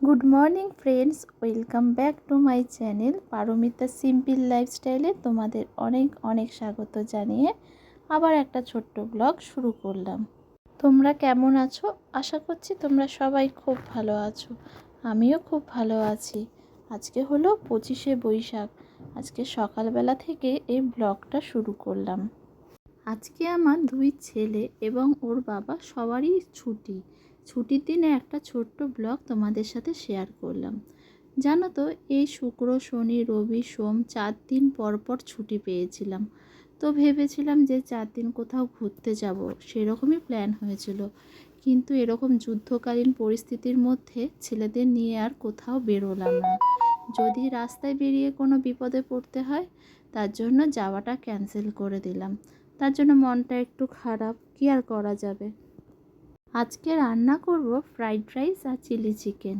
Good morning friends, welcome back to my channel Paromita simple লাইফস্টাইলে তোমাদের অনেক অনেক স্বাগত জানিয়ে আবার একটা ছোট্ট ব্লগ শুরু করলাম। তোমরা কেমন আছো? আশা করছি তোমরা সবাই খুব ভালো আছো। আমিও খুব ভালো আছি। আজকে হলো 25শে বৈশাখ। আজকে সকালবেলা থেকে এই ব্লগটা শুরু করলাম। আজকে আমার দুই ছেলে এবং ওর বাবা সবারই ছুটির দিনে একটা ছোট্ট ব্লগ তোমাদের সাথে শেয়ার করলাম। জানো তো, এই শুক্র শনি রবি সোম 4 দিন পর পর ছুটি পেয়েছিলাম। তো ভেবেছিলাম যে 4 দিন কোথাও ঘুরতে যাব, সেরকমই প্ল্যান হয়েছিল। কিন্তু এরকম যুদ্ধকালীন পরিস্থিতির মধ্যে ছেলেদের নিয়ে আর কোথাও বেরোলাম না। যদি রাস্তায় বেরিয়ে কোনো বিপদে পড়তে হয়, তার জন্য যাওয়াটা ক্যান্সেল করে দিলাম। তার জন্য মনটা একটু খারাপ, কি আর করা যাবে। আজকে রান্না করব ফ্রাইড রাইস আর চিলি চিকেন।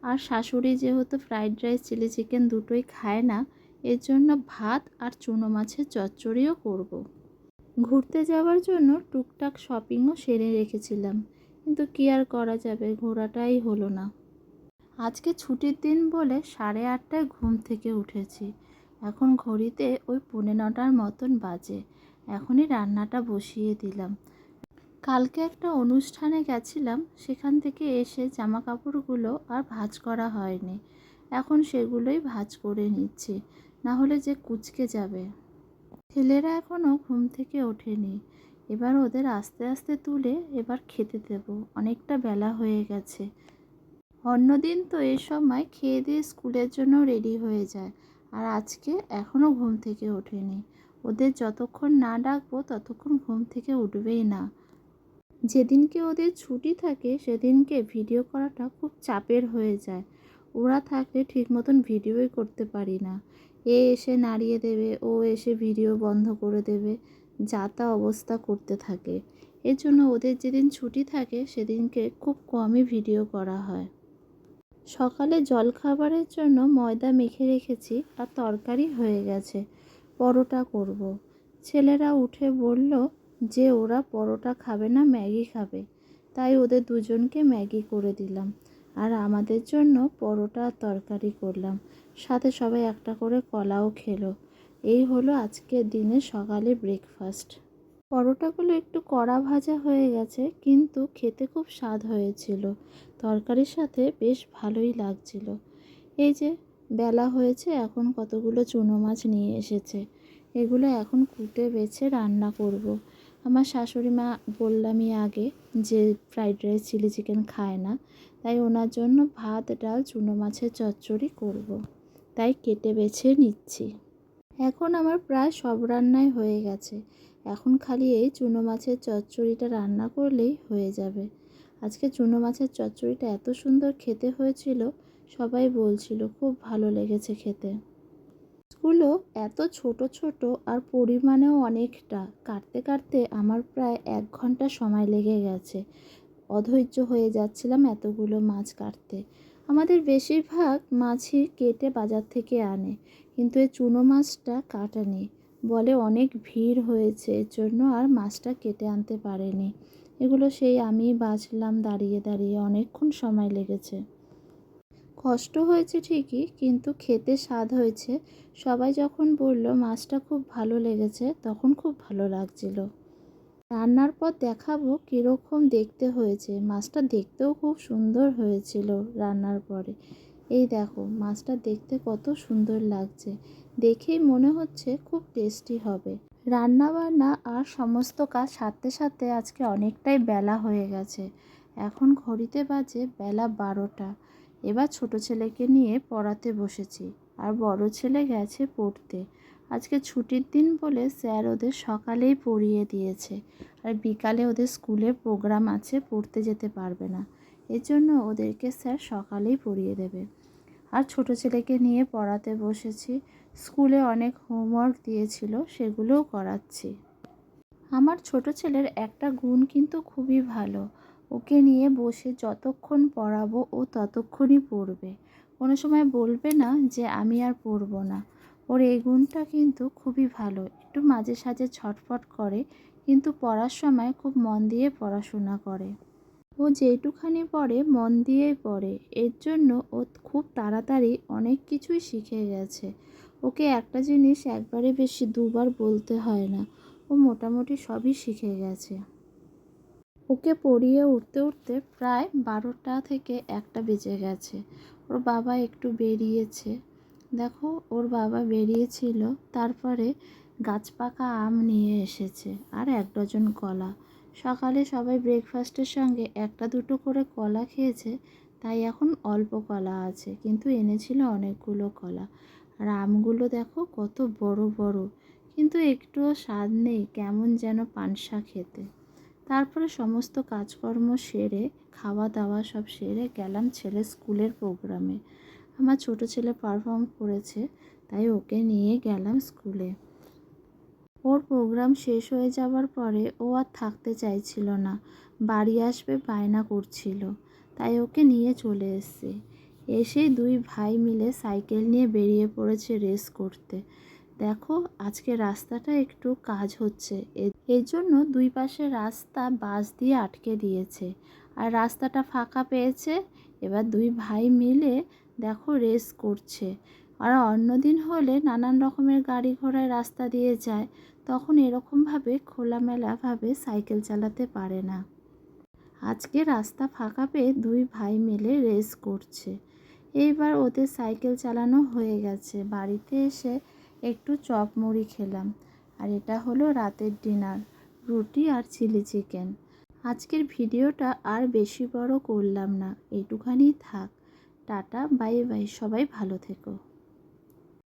আর শাশুড়ি যেহেতু ফ্রাইড রাইস চিলি চিকেন দুটোই খায় না, এর জন্য ভাত আর চুনো মাছের চচ্চড়িও করব। ঘুরতে যাওয়ার জন্য টুকটাক শপিংও সেরে রেখেছিলাম, কিন্তু কি আর করা যাবে, ঘোরাটাই হলো না। আজকে ছুটির দিন বলে 8:30টায় ঘুম থেকে উঠেছি। এখন ঘড়িতে ওই 9:45 মতন বাজে। এখনই রান্নাটা বসিয়ে দিলাম। কালকে একটা অনুষ্ঠানে গেছিলাম, সেখান থেকে এসে জামা কাপড়গুলো আর ভাঁজ করা হয়নি। এখন সেগুলোই ভাঁজ করে নিচ্ছি, না হলে যে কুঁচকে যাবে। ছেলেরা এখনও ঘুম থেকে ওঠেনি। এবার ওদের আস্তে আস্তে তুলে এবার খেতে দেব, অনেকটা বেলা হয়ে গেছে। অন্যদিন তো এই সময় খেয়ে দিয়ে স্কুলের জন্য রেডি হয়ে যায়, আর আজকে এখনও ঘুম থেকে ওঠেনি। ওদের যতক্ষণ না ডাকবো ততক্ষণ ঘুম থেকে উঠবেই না। যেদিনকে ওদের ছুটি থাকে সেদিনকে ভিডিও করাটা খুব চাপের হয়ে যায়। ওরা থাকলে ঠিক মতন ভিডিওই করতে পারি না। এ এসে নাড়িয়ে দেবে, ও এসে ভিডিও বন্ধ করে দেবে, যা তা অবস্থা করতে থাকে। এর জন্য ওদের যেদিন ছুটি থাকে সেদিনকে খুব কমই ভিডিও করা হয়। সকালে জলখাবারের জন্য ময়দা মেখে রেখেছি আর তরকারি হয়ে গেছে। পরোটা করব। ছেলেরা উঠে বলল যে ওরা পরোটা খাবে না, ম্যাগি খাবে। তাই ওদের দুজনকে ম্যাগি করে দিলাম, আর আমাদের জন্য পরোটা আর তরকারি করলাম। সাথে সবাই একটা করে কলাও খেলো। এই হলো আজকের দিনে সকালে ব্রেকফাস্ট। পরোটাগুলো একটু কড়া ভাজা হয়ে গেছে, কিন্তু খেতে খুব স্বাদ হয়েছিল। তরকারির সাথে বেশ ভালোই লাগছিল। এই যে বেলা হয়েছে, এখন কতগুলো চুনো মাছ নিয়ে এসেছে। এগুলো এখন কুটে বেছে রান্না করব। আমার শাশুড়ি মা বললামই আগে যে ফ্রাইড রাইস চিলি চিকেন খায় না, তাই ওনার জন্য ভাত ডাল চুনো মাছের চচ্চড়ি করব। তাই কেটে বেছে নিচ্ছি। এখন আমার প্রায় সব রান্নাই হয়ে গেছে। এখন খালি এই চুনো মাছের চচ্চড়িটা রান্না করলেই হয়ে যাবে। আজকে চুনো মাছের চচ্চড়িটা এত সুন্দর খেতে হয়েছিল, সবাই বলছিল খুব ভালো লেগেছে খেতে। মাছগুলো এত ছোট ছোট আর পরিমাণেও অনেকটা, কাটতে কাটতে আমার প্রায় 1 ঘন্টা সময় লেগে গেছে। অধৈর্য হয়ে যাচ্ছিলাম এতগুলো মাছ কাটতে। আমাদের বেশিরভাগ মাছই কেটে বাজার থেকে আনে, কিন্তু এই চুনো মাছটা কাটা নেই। বলে অনেক ভিড় হয়েছে, এর জন্য আর মাছটা কেটে আনতে পারেনি। এগুলো সেই আমি বাছলাম দাঁড়িয়ে দাঁড়িয়ে, অনেকক্ষণ সময় লেগেছে। কষ্ট হয়েছে ঠিকই, কিন্তু খেতে স্বাদ হয়েছে। সবাই যখন বলল মাছটা খুব ভালো লেগেছে, তখন খুব ভালো লাগছিল। রান্নার পর দেখাবো কীরকম দেখতে হয়েছে। মাছটা দেখতেও খুব সুন্দর হয়েছিল রান্নার পরে। এই দেখো মাছটা দেখতে কত সুন্দর লাগছে, দেখেই মনে হচ্ছে খুব টেস্টি হবে। রান্না বান্না আর সমস্ত কাজ সারতে সারতে আজকে অনেকটাই বেলা হয়ে গেছে। এখন ঘড়িতে বাজে বেলা 12টা। এবার ছোট ছেলেকে নিয়ে পড়াতে বসেছি, আর বড় ছেলে গেছে পড়তে। আজকে ছুটির দিন বলে স্যার ওদের সকালেই পড়িয়ে দিয়েছে, আর বিকালে ওদের স্কুলে প্রোগ্রাম আছে, পড়তে যেতে পারবে না। এর জন্য ওদেরকে স্যার সকালেই পড়িয়ে দেবে। আর ছোট ছেলেকে নিয়ে পড়াতে বসেছি। স্কুলে অনেক হোমওয়ার্ক দিয়েছিল, সেগুলোও করাচ্ছি। আমার ছোট ছেলের একটা গুণ কিন্তু খুবই ভালো। ওকে নিয়ে বসে যতক্ষণ পড়াবো ও ততক্ষণই পড়বে। কোনো সময় বলবে না যে আমি আর পড়বো না। ওর এই গুণটা কিন্তু খুবই ভালো। একটু মাঝে সাঝে ছটফট করে, কিন্তু পড়ার সময় খুব মন দিয়ে পড়াশোনা করে। ও যেটুখানি পড়ে মন দিয়েই পড়ে, এর জন্য ও খুব তাড়াতাড়ি অনেক কিছুই শিখে গেছে। ওকে একটা জিনিস একবারে বেশি দুবার বলতে হয় না, ও মোটামুটি সবই শিখে গেছে। ওকে পড়িয়ে উঠতে উঠতে প্রায় 12টা থেকে 1টা বেজে গেছে। ওর বাবা একটু বেরিয়েছে, দেখো ওর বাবা বেরিয়েছিল, তারপরে গাছ পাকা আম নিয়ে এসেছে আর 1 ডজন কলা। সকালে সবাই ব্রেকফাস্টের সঙ্গে একটা দুটো করে কলা খেয়েছে, তাই এখন অল্প কলা আছে, কিন্তু এনেছিল অনেকগুলো কলা। আর আমগুলো দেখো কত বড় বড়, কিন্তু একটুও স্বাদ নেই, কেমন যেন পানসা খেতে। তারপরে সমস্ত কাজকর্ম সেরে, খাওয়া দাওয়া সব সেরে গেলাম ছেলের স্কুলের প্রোগ্রামে। আমার ছোট ছেলে পারফর্ম করেছে, তাই ওকে নিয়ে গেলাম স্কুলে। ওর প্রোগ্রাম শেষ হয়ে যাওয়ার পরে ও আর থাকতে চাইছিল না, বাড়ি আসবে বায়না করছিল, তাই ওকে নিয়ে চলে এসেছি। এসেই 2 ভাই মিলে সাইকেল নিয়ে বেরিয়ে পড়েছে রেস করতে। দেখো আজকে রাস্তাটা একটু কাজ হচ্ছে, এর জন্য 2 পাশে রাস্তা বাঁশ দিয়ে আটকে দিয়েছে, আর রাস্তাটা ফাঁকা পেয়েছে। এবার 2 ভাই মিলে দেখো রেস করছে। আর অন্যদিন হলে নানান রকমের গাড়ি ঘোড়ায় রাস্তা দিয়ে যায়, তখন এরকমভাবে খোলামেলাভাবে সাইকেল চালাতে পারে না। আজকে রাস্তা ফাঁকা পেয়ে 2 ভাই মিলে রেস করছে। এইবার ওদের সাইকেল চালানো হয়ে গেছে, বাড়িতে এসে একটু চপ মুড়ি খেলাম। আর এটা হলো রাতের ডিনার, রুটি আর চিলি চিকেন। আজকের ভিডিওটা আর বেশি বড় করলাম না, এইটুখানি থাক। টাটা, বাই বাই, সবাই ভালো থেকো।